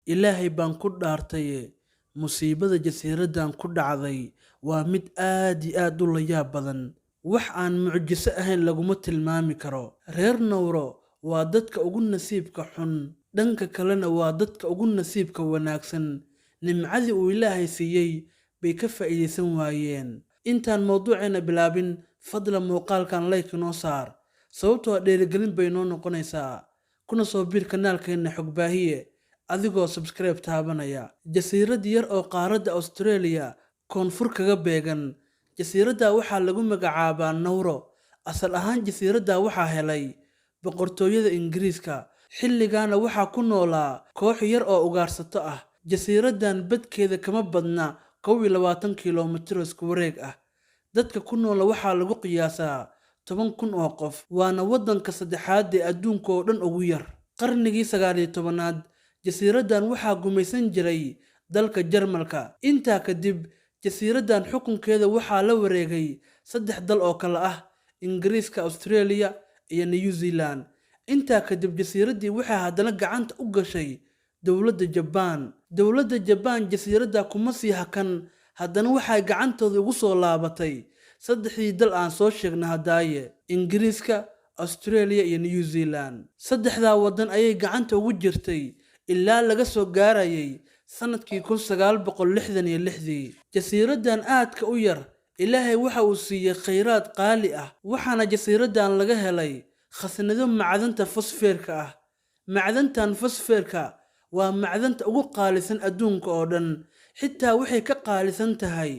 Ilaahay baan ku dhaartaye, musiibada jasiiradan ku dhacday waa mid aad iyo aad u layaab badan. Wax aan mucjiso ahayn laguma tilmaami karo. Reer Nowro waa dadka ugu nasiibka xun, dhanka kalena waa dadka ugu nasiibka wanaagsan. Nimcadii uu Ilaahay siiyey bay ka faa'iideysan waayeen. Intaan mowduuceena bilaabin, fadlan muuqaalkan like noo saar, sababtoo ah dhiirigelin bay noo noqonaysaa. Kuna soo biir kanaalkeena Xogbaahiye adigoo subscribe taabanaya. Jasiirad yar oo qaaradda Australia koonfur kaga beegan. Jasiiradda waxaa lagu magacaabaa Nowro. Asal ahaan jasiiradda waxaa helay boqortooyada Ingiriiska. Xilligaana waxaa ku noolaa koox yar oo ugaarsato ah. Jasiiradan badkeeda kama badna 21 kiiloomitir isku wareeg ah. Dadka ku nool waxaa lagu qiyaasaa 10,000 oo qof. Waana waddanka saddexaad ee adduunka oo dhan ugu yar. Qarnigii 19aad jasiiradan waxaa gumaysan jiray dalka Jarmalka. Intaa kadib jasiiradan xukunkeeda waxaa la wareegay 3 dal oo kala ah Ingiriiska, Australia iyo New Zealand. Intaa kadib jasiiradii waxaa haddana gacanta u gashay dowladda Jabbaan. Dowladda Jabbaan jasiiradda kuma sii hakan, haddana waxay gacantooda ugu soo laabatay 3 dal aan soo sheegnay hadaaye: Ingiriiska, Australia iyo New Zealand. 3daa waddan ayay gacanta ugu jirtay ilaa laga soo gaarayay sanadkii 1966. Jasiiradan aadka u yar, Ilaahay waxa uu siiyey kheyraad qaali ah, waxaana jasiiradan laga helay khasnado macdanta fosfeerka ah. Macdantan fosfeerka waa macdanta ugu qaalisan adduunka oo dhan, xitaa waxay ka qaalisan tahay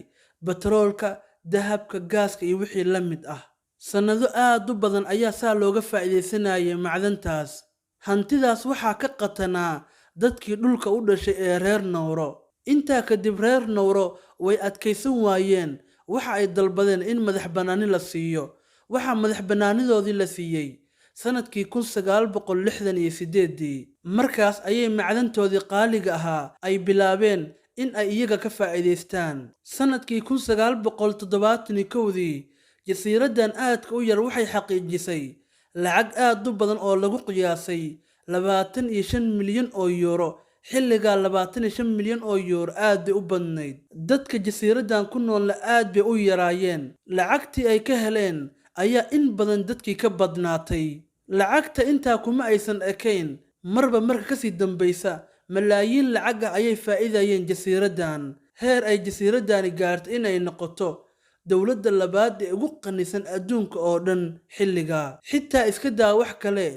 batroolka, dahabka, gaaska iyo wixii la mid ah. Sanado aad u badan ayaa saa looga faa'iideysanayay macdantaas. Hantidaas waxaa ka qatanaa dadkii dhulka u dhashay ee reer Nowro. Intaa kadib reer Nowro way adkaysan waayeen. Waxa ay dalbadeen in madax bannaani la siiyo. Waxaa madax bannaanidoodii la siiyey sanadkii 1968. Markaas ayay macdantoodii qaaliga ahaa ay bilaabeen in ay iyaga ka faa'iideystaan. Sanadkii 1971 jasiiradan aadka u yar waxay xaqiijisay lacag aad u badan oo lagu qiyaasay 25 milyan oo euro. Xilligaa 25 milyan oo euro aad bay u badnayd. Dadka jasiiradan ku noolna aad bay u yaraayeen. Lacagtii ay ka heleen ayaa in badan dadkii ka badnaatay. Lacagta intaa kuma aysan ekayn, marba marka kasii dambaysa malaayiin lacag ah ayay faa'iidayeen jasiiradan. Heer ay jasiiradani gaartay inay noqoto dowladda labaad ee ugu qanisan adduunka oo dhan xilligaa. Xitaa iska daa wax kale,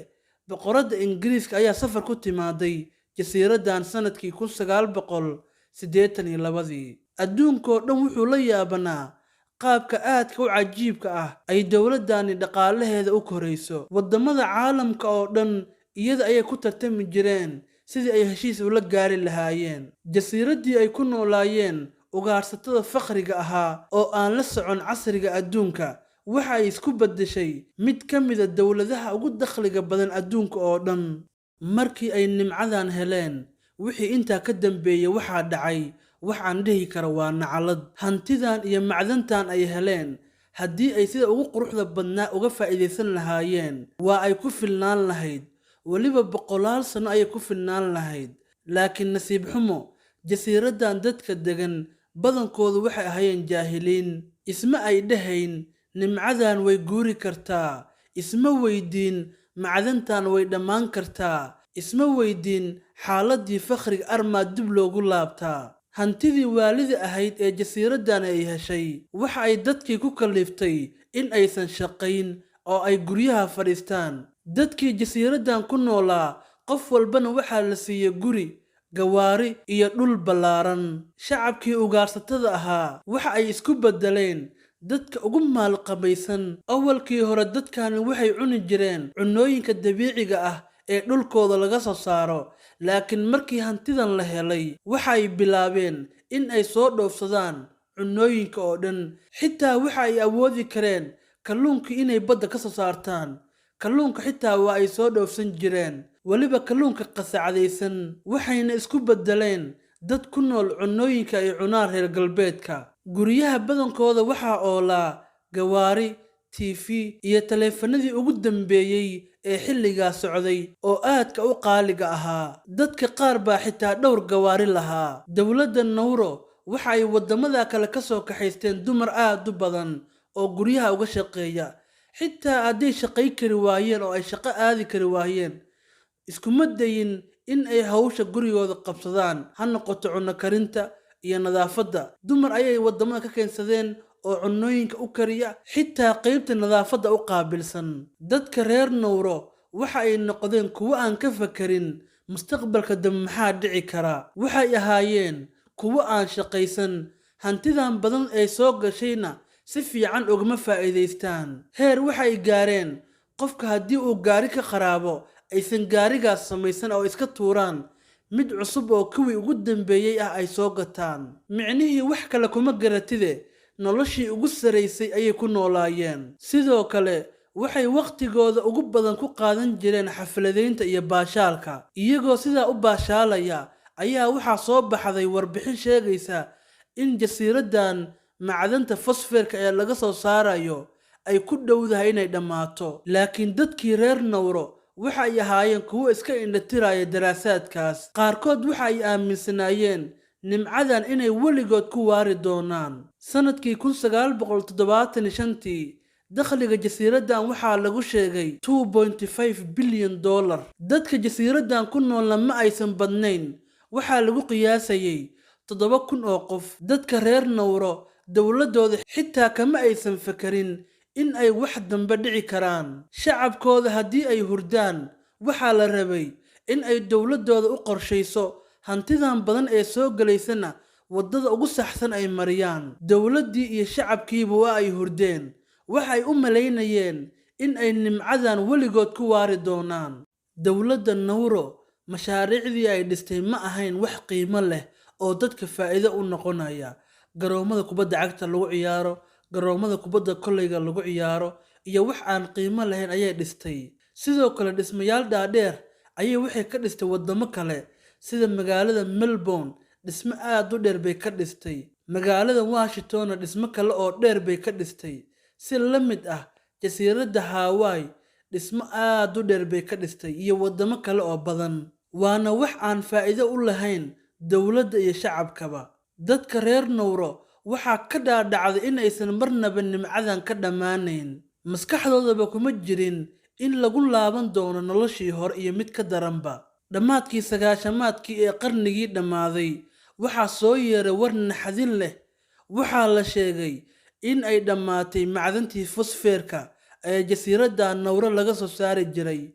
boqoradda Ingiriiska ayaa safar ku timaaday jasiiradan sanadkii 1982. Adduunkoo dhan wuxuu la yaabanaa qaabka aadka u cajiibka ah ay dowladani dhaqaalaheeda u korayso. Waddamada caalamka oo dhan iyada ayay ku tartami jireen sidii ay heshiis ula gaari lahaayeen. Jasiiradii ay ku noolaayeen ugaarsatada fakhriga ahaa oo aan la socon casriga adduunka waxa ay isku beddeshay mid ka mid ah dowladaha ugu dakhliga badan adduunka oo dhan. Markii ay nimcadan heleen, wixii intaa ka dambeeyay waxaa dhacay wax aan dhihi karo waa naclad. Hantidan iyo macdantan ay heleen, haddii ay sida ugu quruxda badnaa uga faa'iideysan lahaayeen, waa ay ku filnaan lahayd. Weliba 100 sano ayay ku filnaan lahayd. Laakiin nasiib xumo, jasiiradan dadka degan badankoodu waxay ahaayeen jaahiliin. Isma ay dhahayn nimcadan way guuri kartaa. Isma weydiin macdantan way dhammaan kartaa. Isma weydiin xaaladii fakhriga armaad dib loogu laabtaa. Hantidii waalida ahayd ee jasiiradan ay heshay waxa ay dadkii ku kaliftay in aysan shaqayn oo ay guryaha fadhiistaan. Dadkii jasiiradan ku noolaa qof walbana waxaa la siiyey guri, gawaari iyo dhul ballaaran. Shacabkii ugaarsatada ahaa waxa ay isku beddeleen dadka ugu maalqabaysan. Awalkii hore dadkani waxay cuni jireen cunnooyinka dabiiciga ah ee dhulkooda laga soo saaro. Laakiin markii hantidan la helay, waxay bilaabeen in ay soo dhoofsadaan cunnooyinka oo dhan. Xitaa waxa ay awoodi kareen kalluunka inay badda ka soo saartaan. Kalluunka xitaa waa ay soo dhoofsan jireen, weliba kalluunka qasacadaysan. Waxayna isku beddeleen dad ku nool cunnooyinka ay cunaan reer galbeedka. Guryaha badankooda waxaa oolaa gawaari, TV iyo taleefanadii ugu dambeeyey ee xilligaa socday oo aadka u qaaliga ahaa. Dadka qaar baa xitaa dhowr gawaari lahaa. Dowladda Nauru waxa ay waddamada kale ka soo kaxaysteen dumar aad u badan oo guryaha uga shaqeeya, xitaa hadday shaqay kari waayeen oo ay shaqo aadi kari waayeen. Iskuma dayin in ay hawsha gurigooda qabsadaan, ha noqoto cunno karinta iyo nadaafadda. Dumar ayay waddamada ka keensadeen oo cunnooyinka u kariya, xitaa qaybta nadaafadda u qaabilsan. Dadka reer Nauru waxa ay noqdeen kuwo aan ka fakarin mustaqbalka dambe maxaa dhici kara. Waxay ahaayeen kuwo aan shaqaysan, hantidan badan ee soo gashayna si fiican ugama faa'iidaystaan. Heer waxay gaareen qofka haddii uu gaari ka qaraabo aysan gaarigaas samaysan oo iska tuuraan, mid cusub oo kuwii ugu dambeeyey ah ay soo gataan. Micnihii wax kale kuma garatide, noloshii ugu saraysay ayay ku noolaayeen. Sidoo kale waxay waqtigooda ugu badan ku qaadan jireen xafladaynta iyo baashaalka. Iyagoo sidaa u baashaalaya ayaa waxaa soo baxday warbixin sheegaysa in jasiiradan macdanta fosfoorka ee laga soo saarayo ay ku dhowdahay inay dhammaato. Laakiin dadkii reer Nauru waxa ay ahaayeen kuwo iska indhatiraya daraasaadkaas. Qaarkood waxa ay aaminsanaayeen nimcadan inay weligood ku waari doonaan. Sanadkii 1975 dakhliga jasiiradan waxaa lagu sheegay $2.5 bilyan. Dadka jasiiradan ku noolna ma aysan badnayn, waxaa lagu qiyaasayay 7,000 oo qof. Dadka reer Nauru dowladooda xitaa kama aysan fakarin in ay wax dambe dhici karaan. Shacabkooda haddii ay hurdaan, waxaa la rabay in ay dowladooda u qorshayso hantidan badan ee soo galaysana waddada ugu saxsan ay mariyaan. Dowladdii iyo shacabkiiba waa ay hurdeen. Waxay u malaynayeen in ay nimcadan weligood ku waari doonaan. Dowladda Nauru mashaariicdii ay dhistay ma ahayn wax qiimo leh oo dadka faa'iido u noqonaya. Garoomada kubadda cagta lagu ciyaaro, garoomada kubadda kolayga lagu ciyaaro iyo wax aan qiimo lahayn ayay dhistay. Sidoo kale dhismayaal dhaadheer ayay waxay ka dhistay waddamo kale sida magaalada Melbourne, dhismo aad u dheer bay ka dhistay. Magaalada Washington dhismo kale oo dheer bay ka dhistay. Si la mid ah jasiiradda Hawaii, dhismo aad u dheer bay ka dhistay iyo waddamo kale oo badan. Waana wax aan faa'iido u lahayn dowladda iyo shacabkaba. Dadka reer Nauru waxaa ka dhaadhacday in aysan marnaba nimcadan ka dhammaanayn. Maskaxdoodaba kuma jirin in lagu laaban doono noloshii hore iyo mid ka daranba. Dhammaadkii 90-maadkii ee qarnigii dhammaaday, waxaa soo yeeray war naxdin leh. Waxaa la sheegay in ay dhammaatay macdantii fosfoorka ee jasiiradda Nauru laga soo saari jiray,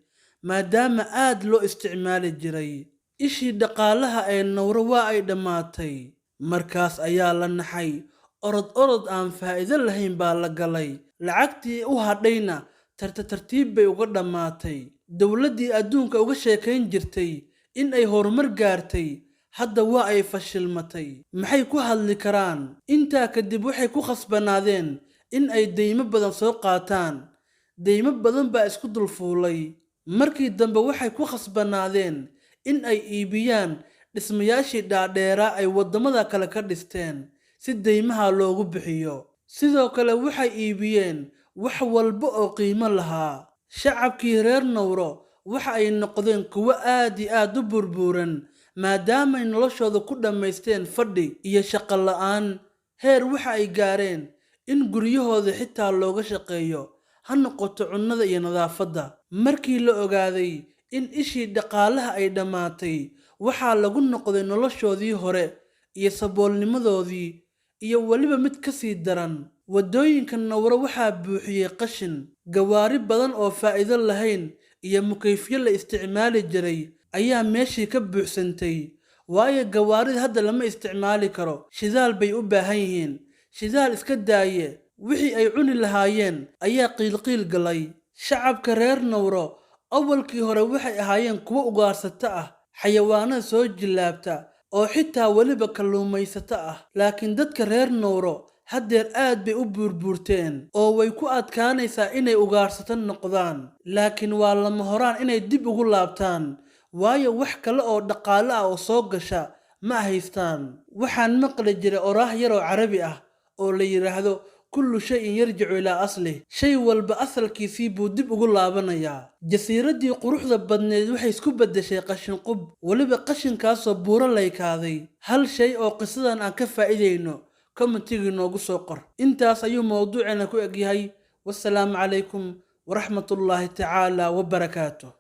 maadaama aad loo isticmaali jiray. Ishii dhaqaalaha ee Nauru waa ay dhammaatay. Markaas ayaa la naxay. Orod aan faa'iido lahayn baa la galay. Lacagtii u hadhayna tartiib bay uga dhammaatay. Dowladdii adduunka uga sheekayn jirtay in ay horumar gaartay, hadda waa ay fashilmatay. Maxay ku hadli karaan? Intaa kadib waxay ku khasbanaadeen in ay deymo badan soo qaataan. Deymo badan baa isku dulfuulay. Markii dambe waxay ku khasbanaadeen in ay iibiyaan dhismayaashii dhaadheeraa ay waddamada kale ka dhisteen si deymaha loogu bixiyo. Sidoo kale waxay iibiyeen wax walba oo qiimo lahaa. Shacabkii reer Nauru waxa ay noqdeen kuwo aad iyo aad u burburan maadaama ay noloshooda ku dhammaysteen fadhi iyo shaqo la'aan. Heer waxa ay gaareen in guryahooda xitaa looga shaqeeyo, ha noqoto cunnada iyo nadaafadda. Markii la ogaaday in ishii dhaqaalaha ay dhammaatay, waxaa lagu noqday noloshoodii hore iyo saboolnimadoodii iyo weliba mid ka sii daran. Waddooyinka Nauru waxaa buuxiyey qashin, gawaari badan oo faa'iido lahayn iyo mukayfyo la isticmaali jiray ayaa meeshii ka buuxsantay. Waayo gawaarida hadda lama isticmaali karo, shidaal bay u baahan yihiin. Shidaal iska daaye, wixii ay cuni lahaayeen ayaa qiilqiil galay. Shacabka reer Nauru awalkii hore waxay ahaayeen kuwo ugaarsato ah, xayawaanada soo jilaabta oo xitaa weliba kalluumaysato ah. Laakiin dadka reer Nauru haddeer aad bay u burburteen oo way ku adkaanaysaa inay ugaarsato noqdaan. Laakiin waa lama horaan inay dib ugu laabtaan, waayo wax kale oo dhaqaale ah oo soo gasha ma haystaan. Waxaan maqli jiray oraah yar oo Carabi ah oo la yiraahdo kullu shayin yarjicu ilaa aslih, shay walba asalkiisii buu dib ugu laabanayaa. Jasiiraddii quruxda badneed waxay isku beddeshay qashin qub, weliba qashinkaasoo buuro laykaaday. Hal shay oo qisadan aan ka faa'iidayno commentiga noogu soo qor. intaas ayuu mawduuceena ku egyahay. wassalaamu calaykum waraxmatullaahi tacaala wabarakaatuh.